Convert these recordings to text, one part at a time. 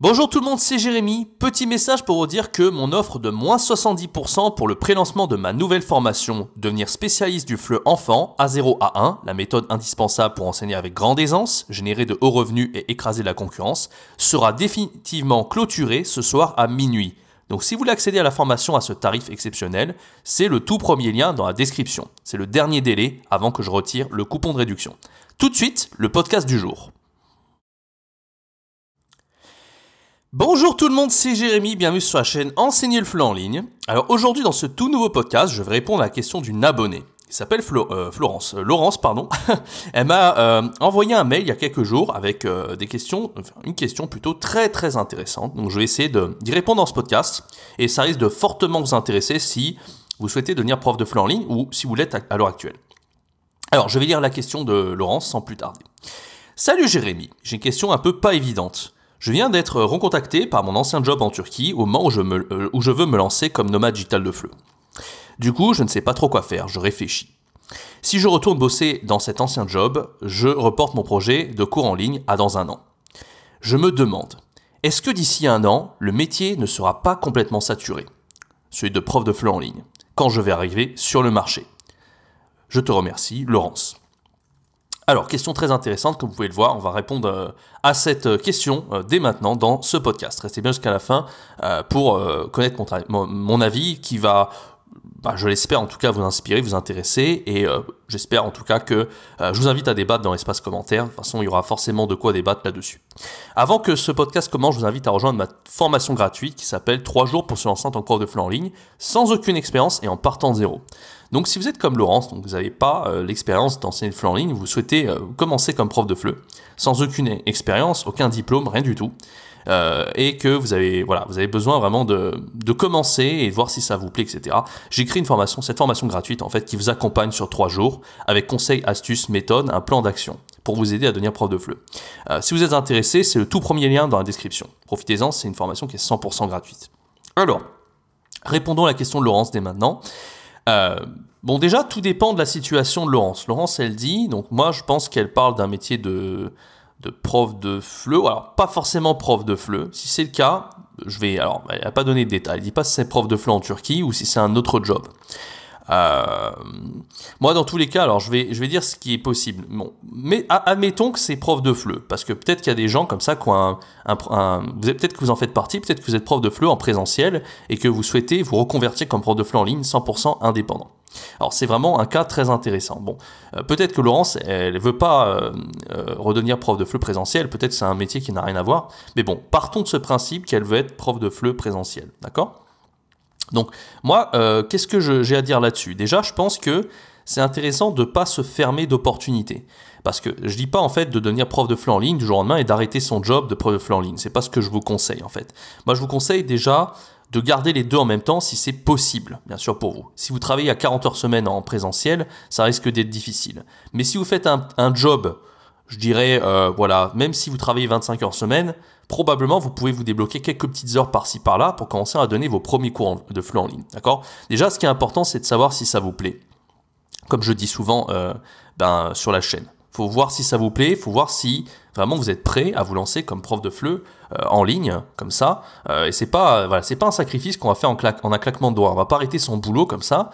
Bonjour tout le monde, c'est Jérémy. Petit message pour vous dire que mon offre de moins 70% pour le prélancement de ma nouvelle formation, devenir spécialiste du FLE enfant A0 à 1, la méthode indispensable pour enseigner avec grande aisance, générer de hauts revenus et écraser la concurrence, sera définitivement clôturée ce soir à minuit. Donc si vous voulez accéder à la formation à ce tarif exceptionnel, c'est le tout premier lien dans la description. C'est le dernier délai avant que je retire le coupon de réduction. Tout de suite, le podcast du jour. Bonjour tout le monde, c'est Jérémy, bienvenue sur la chaîne Enseigner le FLE en ligne. Alors aujourd'hui dans ce tout nouveau podcast, je vais répondre à la question d'une abonnée qui s'appelle Laurence, Elle m'a envoyé un mail il y a quelques jours avec une question plutôt très intéressante. Donc je vais essayer d'y répondre dans ce podcast et ça risque de fortement vous intéresser si vous souhaitez devenir prof de FLE en ligne ou si vous l'êtes à l'heure actuelle. Alors je vais lire la question de Laurence sans plus tarder. Salut Jérémy, j'ai une question un peu pas évidente. Je viens d'être recontacté par mon ancien job en Turquie au moment où je veux me lancer comme nomade digital de FLE. Du coup, je ne sais pas trop quoi faire, je réfléchis. Si je retourne bosser dans cet ancien job, je reporte mon projet de cours en ligne à dans un an. Je me demande, est-ce que d'ici un an, le métier ne sera pas complètement saturé, celui de prof de FLE en ligne, quand je vais arriver sur le marché? Je te remercie, Laurence. Alors, question très intéressante, comme vous pouvez le voir, on va répondre à cette question dès maintenant dans ce podcast. Restez bien jusqu'à la fin pour connaître mon avis qui va, je l'espère en tout cas, vous inspirer, vous intéresser et j'espère en tout cas que je vous invite à débattre dans l'espace commentaire. De toute façon, il y aura forcément de quoi débattre là-dessus. Avant que ce podcast commence, je vous invite à rejoindre ma formation gratuite qui s'appelle 3 jours pour se lancer en tant que prof de FLE en ligne, sans aucune expérience et en partant de zéro. Donc si vous êtes comme Laurence, donc vous n'avez pas l'expérience d'enseigner le FLE en ligne, vous souhaitez commencer comme prof de FLE, sans aucune expérience, aucun diplôme, rien du tout, et que vous avez besoin vraiment de commencer et de voir si ça vous plaît, etc. J'ai créé cette formation gratuite en fait, qui vous accompagne sur 3 jours, avec conseils, astuces, méthodes, un plan d'action, pour vous aider à devenir prof de FLE. Si vous êtes intéressé, c'est le tout premier lien dans la description. Profitez-en, c'est une formation qui est 100% gratuite. Alors, répondons à la question de Laurence dès maintenant. Bon, déjà, tout dépend de la situation de Laurence. Laurence, elle dit, donc moi, je pense qu'elle parle d'un métier de prof de FLE. Alors, pas forcément prof de FLE. Si c'est le cas, elle n'a pas donné de détails. Elle dit pas si c'est prof de FLE en Turquie ou si c'est un autre job. Moi, dans tous les cas, alors je vais dire ce qui est possible. Bon, mais admettons que c'est prof de FLE, parce que peut-être qu'il y a des gens comme ça qui ont peut-être que vous en faites partie, peut-être que vous êtes prof de FLE en présentiel et que vous souhaitez vous reconvertir comme prof de FLE en ligne 100% indépendant. Alors c'est vraiment un cas très intéressant. Bon, peut-être que Laurence, elle veut pas redevenir prof de FLE présentiel, peut-être que c'est un métier qui n'a rien à voir, mais bon, partons de ce principe qu'elle veut être prof de FLE présentiel, d'accord ? Donc moi, qu'est-ce que j'ai à dire là-dessus? Déjà, je pense que c'est intéressant de ne pas se fermer d'opportunités. Parce que je dis pas en fait de devenir prof de FLE en ligne du jour au lendemain et d'arrêter son job de prof de FLE en ligne. C'est pas ce que je vous conseille en fait. Moi, je vous conseille déjà de garder les deux en même temps si c'est possible, bien sûr pour vous. Si vous travaillez à 40 heures semaine en présentiel, ça risque d'être difficile. Mais si vous faites un job, je dirais, même si vous travaillez 25 heures semaine, probablement vous pouvez vous débloquer quelques petites heures par-ci par-là pour commencer à donner vos premiers cours de FLE en ligne. D'accord ? Déjà, ce qui est important, c'est de savoir si ça vous plaît. Comme je dis souvent sur la chaîne. Il faut voir si ça vous plaît, il faut voir si vraiment vous êtes prêt à vous lancer comme prof de FLE en ligne, comme ça. Et c'est pas un sacrifice qu'on va faire en un claquement de doigts. On va pas arrêter son boulot comme ça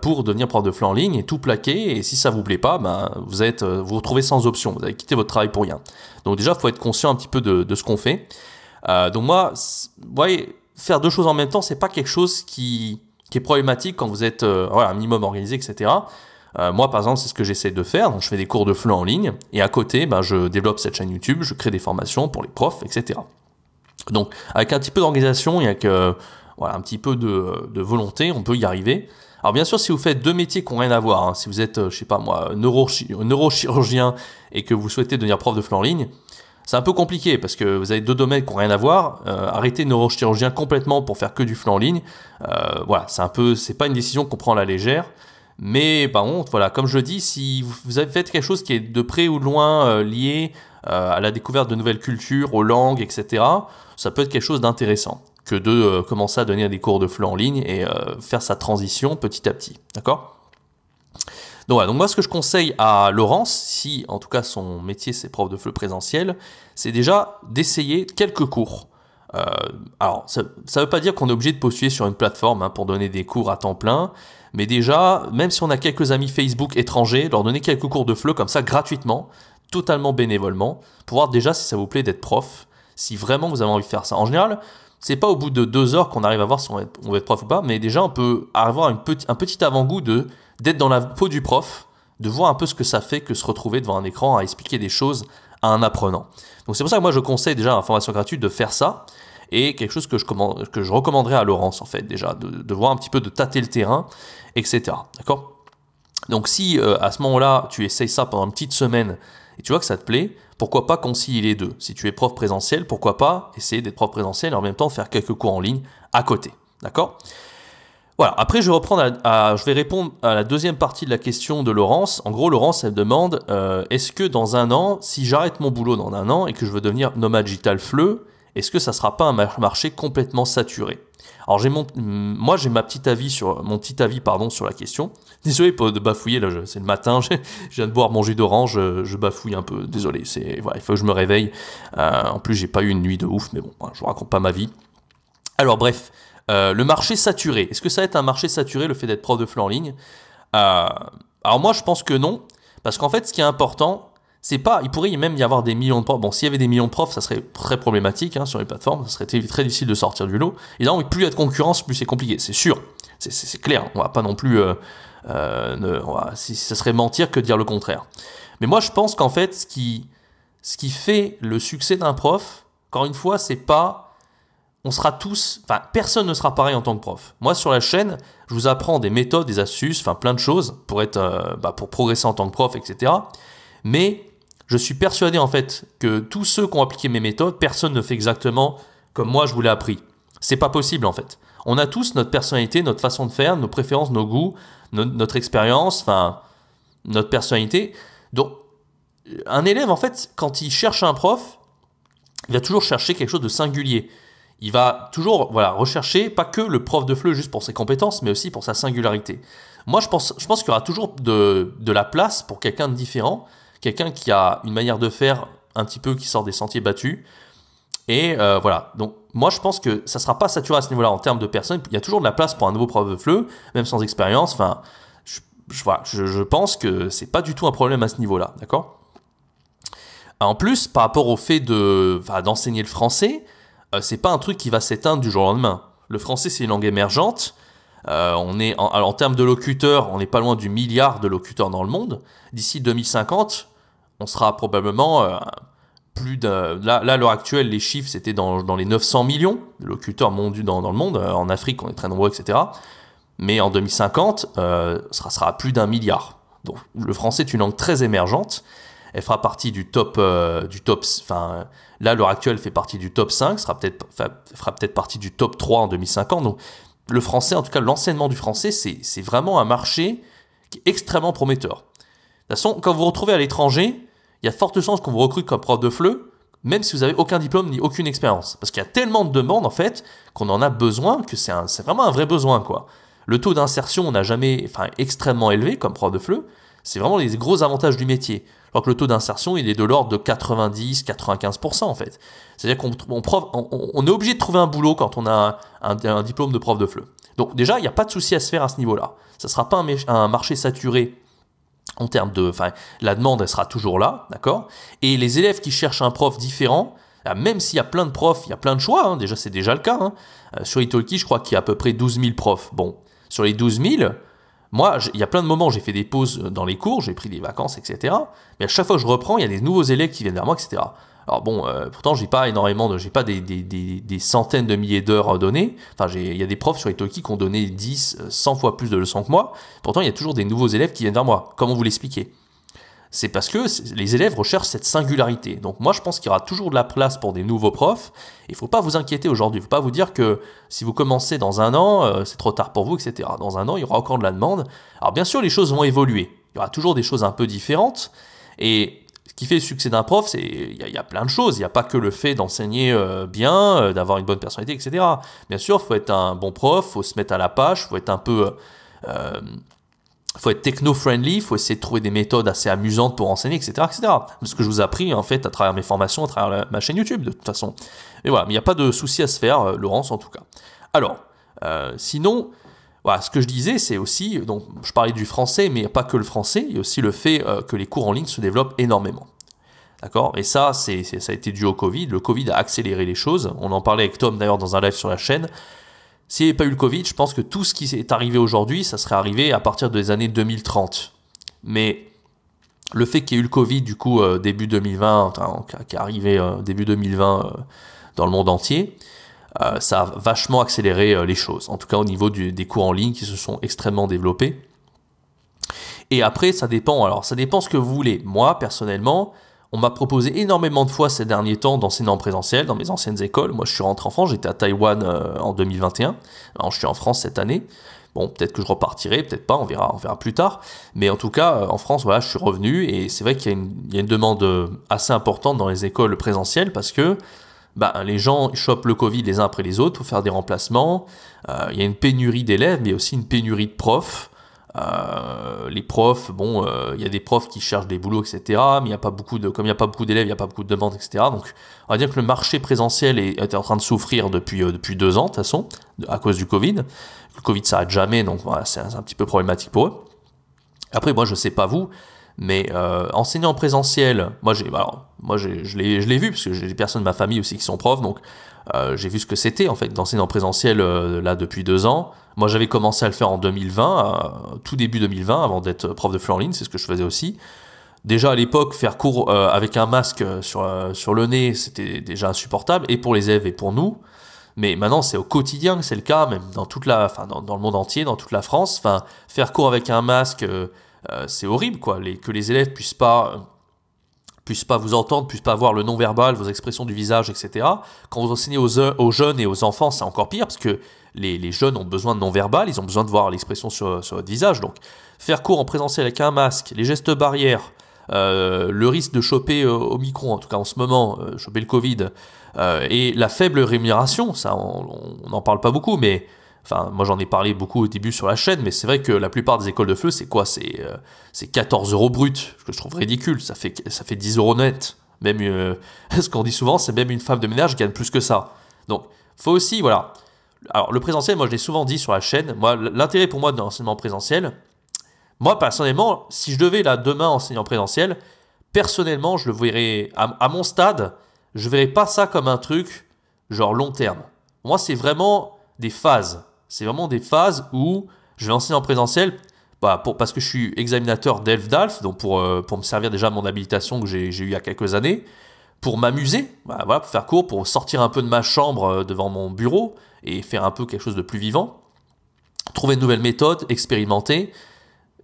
pour devenir prof de FLE en ligne et tout plaquer. Et si ça vous plaît pas, vous vous retrouvez sans option. Vous avez quitté votre travail pour rien. Donc déjà, il faut être conscient un petit peu de ce qu'on fait. Donc moi, vous voyez, faire deux choses en même temps, c'est pas quelque chose qui est problématique quand vous êtes un minimum organisé, etc. Moi, par exemple, c'est ce que j'essaie de faire. Donc, je fais des cours de FLE en ligne et à côté, je développe cette chaîne YouTube, je crée des formations pour les profs, etc. Donc, avec un petit peu d'organisation et avec un petit peu de volonté, on peut y arriver. Alors, bien sûr, si vous faites deux métiers qui n'ont rien à voir, hein, si vous êtes, neurochirurgien et que vous souhaitez devenir prof de FLE en ligne, c'est un peu compliqué parce que vous avez deux domaines qui n'ont rien à voir. Arrêter neurochirurgien complètement pour faire que du FLE en ligne, c'est pas une décision qu'on prend à la légère. Mais par contre, comme je le dis, si vous avez fait quelque chose qui est de près ou de loin lié à la découverte de nouvelles cultures, aux langues, etc., ça peut être quelque chose d'intéressant que de commencer à donner des cours de FLE en ligne et faire sa transition petit à petit. D'accord ? Donc moi, ce que je conseille à Laurence, si en tout cas son métier c'est prof de FLE présentiel, c'est déjà d'essayer quelques cours. Euh, alors, ça ne veut pas dire qu'on est obligé de postuler sur une plateforme hein, pour donner des cours à temps plein, mais déjà, même si on a quelques amis Facebook étrangers, leur donner quelques cours de FLE comme ça gratuitement, totalement bénévolement, pour voir déjà si ça vous plaît d'être prof, si vraiment vous avez envie de faire ça. En général, c'est pas au bout de 2 heures qu'on arrive à voir si on va être prof ou pas, mais déjà on peut avoir un petit avant-goût d'être dans la peau du prof, de voir un peu ce que ça fait que se retrouver devant un écran à expliquer des choses à un apprenant. Donc c'est pour ça que moi je conseille déjà à la formation gratuite de faire ça, et quelque chose que je recommanderais à Laurence en fait déjà, de voir un petit peu, de tâter le terrain, etc. D'accord ? Donc si à ce moment-là tu essayes ça pendant une petite semaine et tu vois que ça te plaît, pourquoi pas concilier les deux? Si tu es prof présentiel, pourquoi pas essayer d'être prof présentiel et en même temps faire quelques cours en ligne à côté. D'accord ? Voilà, après je vais répondre à la deuxième partie de la question de Laurence. En gros, Laurence, elle demande, est-ce que dans un an, si j'arrête mon boulot dans un an et que je veux devenir nomade digital FLE, est-ce que ça ne sera pas un marché complètement saturé? Alors moi j'ai mon petit avis sur la question. Désolé de bafouiller, là c'est le matin, je viens de boire mon jus d'orange, je bafouille un peu, désolé, il faut que je me réveille. En plus j'ai pas eu une nuit de ouf, mais bon, je vous raconte pas ma vie. Alors bref, le marché saturé, est-ce que ça va être un marché saturé le fait d'être prof de FLE en ligne? Alors moi je pense que non, parce qu'en fait ce qui est important, c'est pas, il pourrait même y avoir des millions de profs. Bon, s'il y avait des millions de profs, ça serait très problématique hein, sur les plateformes, ça serait très difficile de sortir du lot. Et là, plus il y a de concurrence, plus c'est compliqué, c'est sûr, c'est clair. On va pas non plus, ça serait mentir que de dire le contraire. Mais moi, je pense qu'en fait, ce qui fait le succès d'un prof, encore une fois, c'est pas, personne ne sera pareil en tant que prof. Moi, sur la chaîne, je vous apprends des méthodes, des astuces, plein de choses pour progresser en tant que prof, etc. Mais je suis persuadé en fait que tous ceux qui ont appliqué mes méthodes, personne ne fait exactement comme moi je vous l'ai appris. C'est pas possible en fait. On a tous notre personnalité, notre façon de faire, nos préférences, nos goûts, notre expérience, notre personnalité. Donc un élève en fait, quand il cherche un prof, il va toujours chercher quelque chose de singulier. Il va toujours rechercher pas que le prof de FLE juste pour ses compétences, mais aussi pour sa singularité. Moi je pense qu'il y aura toujours de la place pour quelqu'un de différent. Quelqu'un qui a une manière de faire un petit peu qui sort des sentiers battus. Et voilà. Donc, moi, je pense que ça ne sera pas saturé à ce niveau-là en termes de personnes. Il y a toujours de la place pour un nouveau prof de FLE, même sans expérience. Enfin, je pense que c'est pas du tout un problème à ce niveau-là. D'accord ? En plus, par rapport au fait d'enseigner le français, c'est pas un truc qui va s'éteindre du jour au lendemain. Le français, c'est une langue émergente. En termes de locuteurs, on n'est pas loin du milliard de locuteurs dans le monde. D'ici 2050, on sera probablement là, à l'heure actuelle, les chiffres, c'était dans les 900 millions de locuteurs dans le monde. En Afrique, on est très nombreux, etc. Mais en 2050, ça sera à plus d'1 milliard. Donc, le français est une langue très émergente. Elle fera partie du top, là, à l'heure actuelle, elle fait partie du top 5, fera peut-être partie du top 3 en 2050. Donc, le français, en tout cas, l'enseignement du français, c'est vraiment un marché qui est extrêmement prometteur. De toute façon, quand vous vous retrouvez à l'étranger, il y a de fortes chances qu'on vous recrute comme prof de FLE, même si vous n'avez aucun diplôme ni aucune expérience. Parce qu'il y a tellement de demandes, en fait, qu'on en a besoin, que c'est vraiment un vrai besoin, quoi. Le taux d'insertion n'a jamais, extrêmement élevé comme prof de FLE. C'est vraiment les gros avantages du métier. Alors que le taux d'insertion, il est de l'ordre de 90-95%, en fait. C'est-à-dire qu'on est obligé de trouver un boulot quand on a un diplôme de prof de FLE. Donc déjà, il n'y a pas de souci à se faire à ce niveau-là. Ça ne sera pas un marché saturé en termes de... la demande, elle sera toujours là, d'accord ? Et les élèves qui cherchent un prof différent, même s'il y a plein de profs, il y a plein de choix, hein, déjà c'est déjà le cas. Hein. Sur Italki, je crois qu'il y a à peu près 12 000 profs. Bon, sur les 12 000... Moi, il y a plein de moments où j'ai fait des pauses dans les cours, j'ai pris des vacances, etc. Mais à chaque fois que je reprends, il y a des nouveaux élèves qui viennent vers moi, etc. Alors bon, pourtant, j'ai pas des centaines de milliers d'heures données. Il y a des profs sur Italki qui ont donné 10, 100 fois plus de leçons que moi. Pourtant, il y a toujours des nouveaux élèves qui viennent vers moi. Comment vous l'expliquer ? C'est parce que les élèves recherchent cette singularité. Donc moi, je pense qu'il y aura toujours de la place pour des nouveaux profs. Il ne faut pas vous inquiéter aujourd'hui. Il ne faut pas vous dire que si vous commencez dans un an, c'est trop tard pour vous, etc. Dans un an, il y aura encore de la demande. Alors bien sûr, les choses vont évoluer. Il y aura toujours des choses un peu différentes. Et ce qui fait le succès d'un prof, il y a plein de choses. Il n'y a pas que le fait d'enseigner bien, d'avoir une bonne personnalité, etc. Bien sûr, il faut être un bon prof, il faut se mettre à la page, il faut être un peu... faut être techno-friendly, il faut essayer de trouver des méthodes assez amusantes pour enseigner, etc., etc. Ce que je vous ai appris, en fait, à travers mes formations, à travers ma chaîne YouTube, de toute façon. Et voilà, mais il n'y a pas de souci à se faire, Laurence, en tout cas. Alors, sinon, voilà, ce que je disais, c'est aussi, donc, je parlais du français, mais pas que le français, il y a aussi le fait que les cours en ligne se développent énormément. D'accord? Et ça, ça a été dû au Covid. Le Covid a accéléré les choses. On en parlait avec Tom, d'ailleurs, dans un live sur la chaîne. S'il n'y avait pas eu le Covid, je pense que tout ce qui est arrivé aujourd'hui, ça serait arrivé à partir des années 2030. Mais le fait qu'il y ait eu le Covid, du coup, début 2020, qui est arrivé début 2020 dans le monde entier, ça a vachement accéléré les choses. En tout cas, au niveau des cours en ligne qui se sont extrêmement développés. Et après, ça dépend. Alors, ça dépend ce que vous voulez. Moi, personnellement, on m'a proposé énormément de fois ces derniers temps d'enseigner en présentiel dans mes anciennes écoles. Moi, je suis rentré en France, j'étais à Taïwan en 2021. Alors, je suis en France cette année. Bon, peut-être que je repartirai, peut-être pas, on verra plus tard. Mais en tout cas, en France, voilà, je suis revenu et c'est vrai qu'il y a une demande assez importante dans les écoles présentielles parce que les gens chopent le Covid les uns après les autres pour faire des remplacements. Il y a une pénurie d'élèves, mais aussi une pénurie de profs. Les profs, il y a des profs qui cherchent des boulots, etc. Mais comme il n'y a pas beaucoup d'élèves, il n'y a pas beaucoup de demandes, etc. Donc, on va dire que le marché présentiel est en train de souffrir depuis 2 ans, de toute façon, à cause du Covid. Le Covid ne s'arrête jamais, donc voilà, c'est un petit peu problématique pour eux. Après, moi, je sais pas vous, mais enseigner en présentiel, je l'ai vu, parce que j'ai des personnes de ma famille aussi qui sont profs, donc j'ai vu ce que c'était, en fait, d'enseigner en présentiel là depuis 2 ans. Moi, j'avais commencé à le faire en 2020, tout début 2020, avant d'être prof de FLE en ligne, c'est ce que je faisais aussi. Déjà, à l'époque, faire cours avec un masque sur le nez, c'était déjà insupportable, et pour les élèves et pour nous. Mais maintenant, c'est au quotidien que c'est le cas, même dans dans le monde entier, dans toute la France. Enfin, faire cours avec un masque, c'est horrible, quoi. Que les élèves puissent pas vous entendre, puissent pas voir le non-verbal, vos expressions du visage, etc. Quand vous enseignez aux jeunes et aux enfants, c'est encore pire, parce que les jeunes ont besoin de non-verbal, ils ont besoin de voir l'expression sur votre visage. Donc, faire cours en présentiel avec un masque, les gestes barrières, le risque de choper Omicron, en tout cas en ce moment, choper le Covid, et la faible rémunération, ça, on n'en parle pas beaucoup, mais enfin, moi j'en ai parlé beaucoup au début sur la chaîne, mais c'est vrai que la plupart des écoles de FLE, c'est quoi? C'est 14 € brut, ce que je trouve ridicule, ça fait 10 € net. Même, ce qu'on dit souvent, c'est même une femme de ménage gagne plus que ça. Donc, faut aussi, voilà. Alors, le présentiel, moi je l'ai souvent dit sur la chaîne, moi, l'intérêt pour moi de l'enseignement présentiel, moi personnellement, si je devais là demain enseigner en présentiel, personnellement, je le verrais, à mon stade, je verrais pas ça comme un truc genre long terme. Moi, c'est vraiment des phases. C'est vraiment des phases où je vais enseigner en présentiel parce que je suis examinateur d'ELF-DALF, donc pour me servir déjà de mon habilitation que j'ai eu il y a quelques années, pour m'amuser, voilà, pour faire court, pour sortir un peu de ma chambre devant mon bureau et faire un peu quelque chose de plus vivant, trouver de nouvelles méthodes, expérimenter,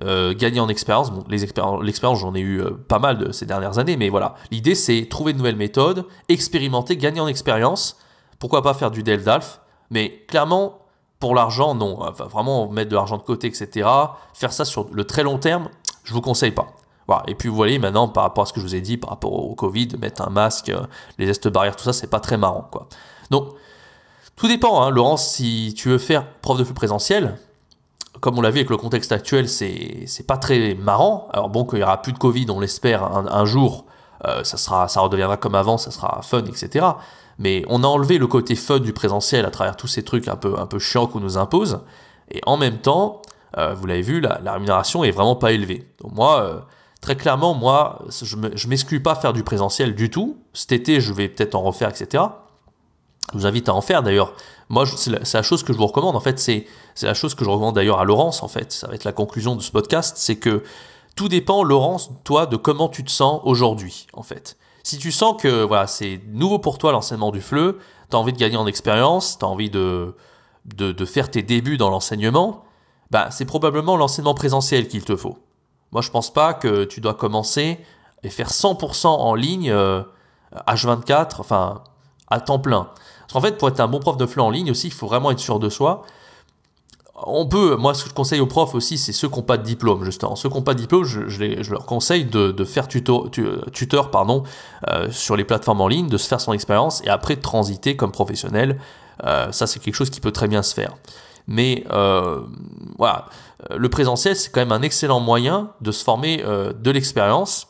gagner en expérience. Bon, l'expérience, j'en ai eu pas mal de ces dernières années, mais voilà. L'idée, c'est trouver de nouvelles méthodes, expérimenter, gagner en expérience. Pourquoi pas faire du DELF-DALF? Mais clairement, pour l'argent, non. Enfin, vraiment mettre de l'argent de côté, etc. Faire ça sur le très long terme, je vous conseille pas. Voilà. Et puis vous voyez maintenant, par rapport à ce que je vous ai dit, par rapport au Covid, mettre un masque, les gestes barrières, tout ça, c'est pas très marrant, quoi. Donc, tout dépend, hein, Laurence, si tu veux faire prof de FLE présentiel, comme on l'a vu avec le contexte actuel, c'est pas très marrant. Alors bon, qu'il y aura plus de Covid, on l'espère, un jour, ça redeviendra comme avant, ça sera fun, etc. Mais on a enlevé le côté fun du présentiel à travers tous ces trucs un peu chiants qu'on nous impose. Et en même temps, vous l'avez vu, la rémunération est vraiment pas élevée. Donc moi, très clairement, je m'exclus pas faire du présentiel du tout. Cet été, je vais peut-être en refaire, etc. Je vous invite à en faire d'ailleurs. Moi, c'est la chose que je vous recommande. En fait, c'est la chose que je recommande d'ailleurs à Laurence. En fait, ça va être la conclusion de ce podcast. C'est que tout dépend, Laurence, toi, de comment tu te sens aujourd'hui, en fait. Si tu sens que voilà, c'est nouveau pour toi l'enseignement du FLE, tu as envie de gagner en expérience, tu as envie de faire tes débuts dans l'enseignement, c'est probablement l'enseignement présentiel qu'il te faut. Moi, je pense pas que tu dois commencer et faire 100% en ligne H24, enfin à temps plein. Parce qu'en fait, pour être un bon prof de FLE en ligne aussi, il faut vraiment être sûr de soi. Moi, ce que je conseille aux profs aussi, c'est ceux qui n'ont pas de diplôme, justement. Ceux qui n'ont pas de diplôme, je leur conseille de faire tuteur sur les plateformes en ligne, de se faire son expérience et après de transiter comme professionnel. Ça, c'est quelque chose qui peut très bien se faire. mais voilà, le présentiel, c'est quand même un excellent moyen de se former de l'expérience,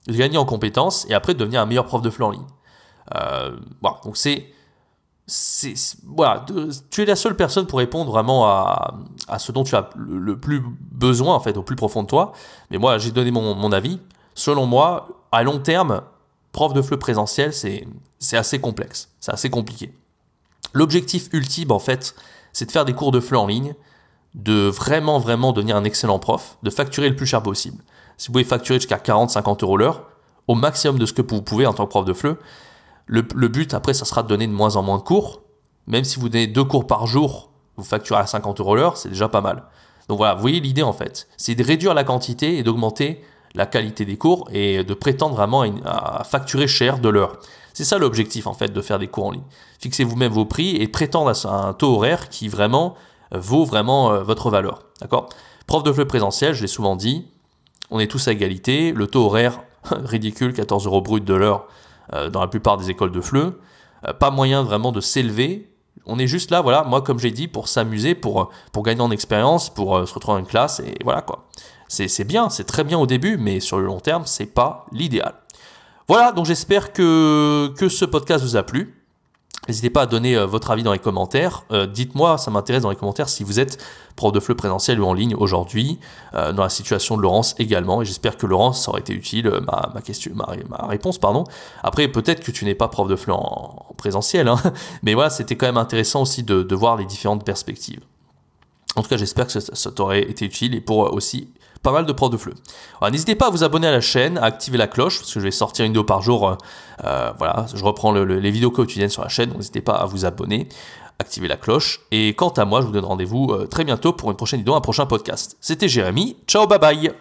de gagner en compétences et après de devenir un meilleur prof de FLE en ligne. Voilà, donc voilà, tu es la seule personne pour répondre vraiment à ce dont tu as le plus besoin, en fait, au plus profond de toi. Mais moi, j'ai donné mon avis. Selon moi, à long terme, prof de FLE présentiel, c'est assez complexe, c'est assez compliqué. L'objectif ultime, en fait, c'est de faire des cours de FLE en ligne, de vraiment devenir un excellent prof, de facturer le plus cher possible. Si vous pouvez facturer jusqu'à 40-50 € l'heure, au maximum de ce que vous pouvez en tant que prof de FLE, le but, après, ça sera de donner de moins en moins de cours. Même si vous donnez 2 cours par jour, vous facturez à 50 € l'heure, c'est déjà pas mal. Donc voilà, vous voyez l'idée en fait. C'est de réduire la quantité et d'augmenter la qualité des cours et de prétendre vraiment à facturer cher de l'heure. C'est ça l'objectif en fait de faire des cours en ligne. Fixez vous-même vos prix et prétendre à un taux horaire qui vraiment vaut vraiment votre valeur. D'accord ? Prof de FLE présentiel, je l'ai souvent dit, on est tous à égalité. Le taux horaire, ridicule, 14 € brut de l'heure dans la plupart des écoles de FLE. Pas moyen vraiment de s'élever. On est juste là, voilà, moi comme j'ai dit, pour s'amuser, pour gagner en expérience, pour se retrouver dans une classe, et voilà quoi. C'est bien, c'est très bien au début, mais sur le long terme, c'est pas l'idéal. Voilà, donc j'espère que ce podcast vous a plu. N'hésitez pas à donner votre avis dans les commentaires. Dites-moi, ça m'intéresse dans les commentaires si vous êtes prof de FLE présentiel ou en ligne aujourd'hui, dans la situation de Laurence également. Et j'espère que Laurence, ça aurait été utile, ma réponse, pardon. Après, peut-être que tu n'es pas prof de FLE en présentiel, hein, mais voilà, c'était quand même intéressant aussi de voir les différentes perspectives. En tout cas, j'espère que ça t'aurait été utile et pour aussi pas mal de profs de FLE. N'hésitez pas à vous abonner à la chaîne, à activer la cloche, parce que je vais sortir une vidéo par jour. Voilà, je reprends les vidéos quotidiennes sur la chaîne, donc n'hésitez pas à vous abonner, activer la cloche. Et quant à moi, je vous donne rendez-vous très bientôt pour une prochaine vidéo, un prochain podcast. C'était Jérémy, ciao, bye bye.